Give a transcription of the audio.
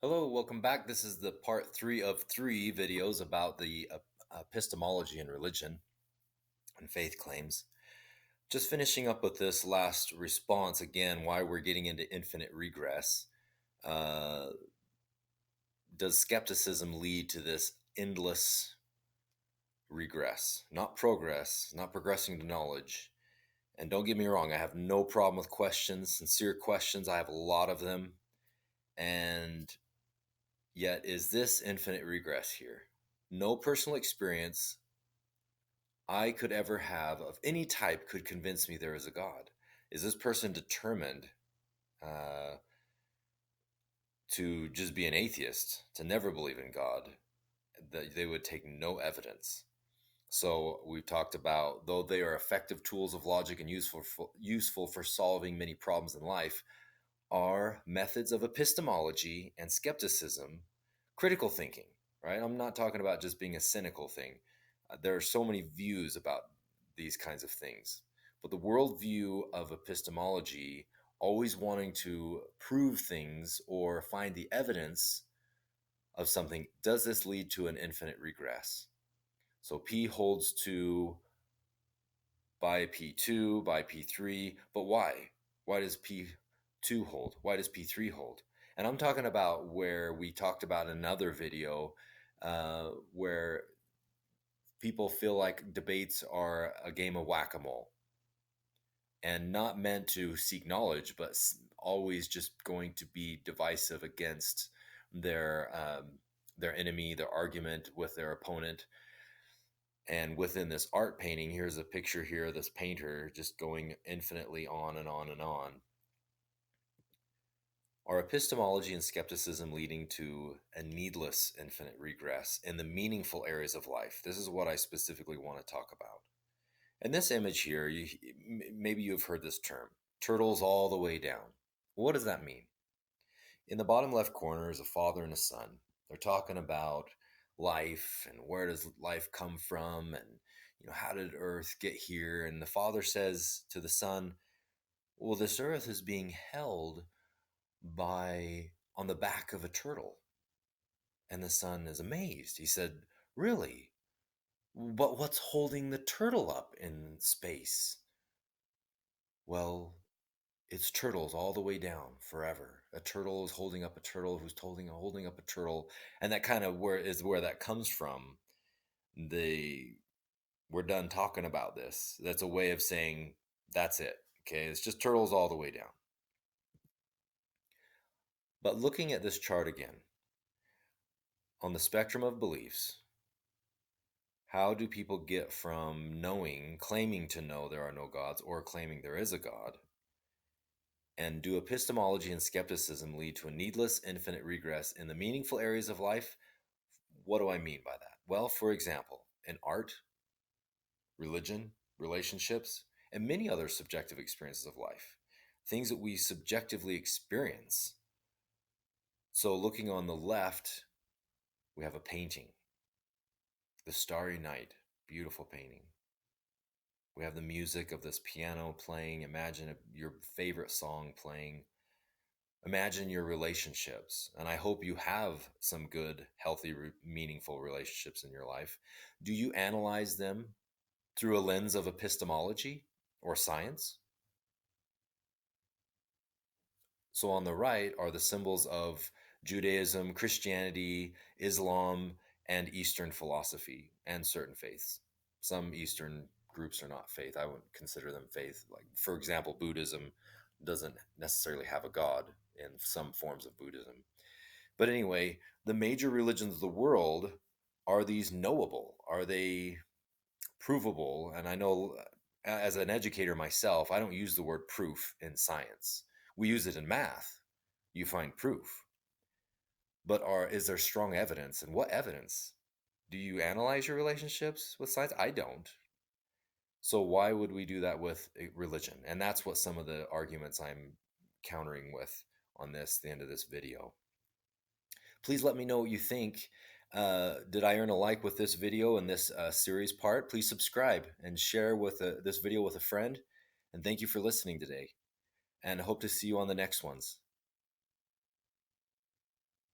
Hello, welcome back. This is the part three of three videos about the epistemology and religion and faith claims. Just finishing up with this last response again, why we're getting into infinite regress. Uh, does skepticism lead to this endless regress? Not progress, not progressing to knowledge. And don't get me wrong, I have no problem with questions, sincere questions. I have a lot of them. And yet, is this infinite regress here? No personal experience I could ever have of any type could convince me there is a God. Is this person determined uh, to just be an atheist, to never believe in God? That they would take no evidence. So we've talked about, though they are effective tools of logic and useful for solving many problems in life, are methods of epistemology and skepticism critical thinking, right? I'm not talking about just being a cynical thing. There are so many views about these kinds of things. But the worldview of epistemology, always wanting to prove things or find the evidence of something, does this lead to an infinite regress? So P holds to by P2, by P3, but why? Why does P2 hold? Why does P3 hold? And I'm talking about where we talked about in another video where people feel like debates are a game of whack-a-mole and not meant to seek knowledge, but always just going to be divisive against their enemy, their argument with their opponent. And within this art painting, here's a picture here of this painter just going infinitely on and on and on. Are epistemology and skepticism leading to a needless infinite regress in the meaningful areas of life? This is what I specifically want to talk about. In this image here, maybe you've heard this term, turtles all the way down. What does that mean? In the bottom left corner is a father and a son. They're talking about life and where does life come from, and how did earth get here? And the father says to the son, well, this earth is being held by on the back of a turtle. And the son is amazed. He said, really? But what's holding the turtle up in space? Well, it's turtles all the way down forever. A turtle is holding up a turtle who's holding up a turtle, and that kind of where that comes from. The We're done talking about this. That's a way of saying that's it. Okay, it's just turtles all the way down. But looking at this chart again, on the spectrum of beliefs, how do people get from claiming to know there are no gods, or claiming there is a God? And do epistemology and skepticism lead to a needless, infinite regress in the meaningful areas of life? What do I mean by that? Well, for example, in art, religion, relationships, and many other subjective experiences of life, things that we subjectively experience. So, looking on the left, we have a painting, The Starry Night, beautiful painting. We have the music of this piano playing. Imagine your favorite song playing. Imagine your relationships, and I hope you have some good, healthy, meaningful relationships in your life. Do you analyze them through a lens of epistemology or science? So on the right are the symbols of Judaism, Christianity, Islam, and Eastern philosophy and certain faiths. Some Eastern groups are not faith. I wouldn't consider them faith. Like, for example, Buddhism doesn't necessarily have a god in some forms of Buddhism. But anyway, the major religions of the world, are these knowable? Are they provable? And I know as an educator myself, I don't use the word proof in science. We use it in math. You find proof. But is there strong evidence? And what evidence? Do you analyze your relationships with science? I don't. So why would we do that with religion? And that's what some of the arguments I'm countering with on the end of this video. Please let me know what you think. Did I earn a like with this video and this series part? Please subscribe and share this video with a friend. And thank you for listening today. And I hope to see you on the next ones.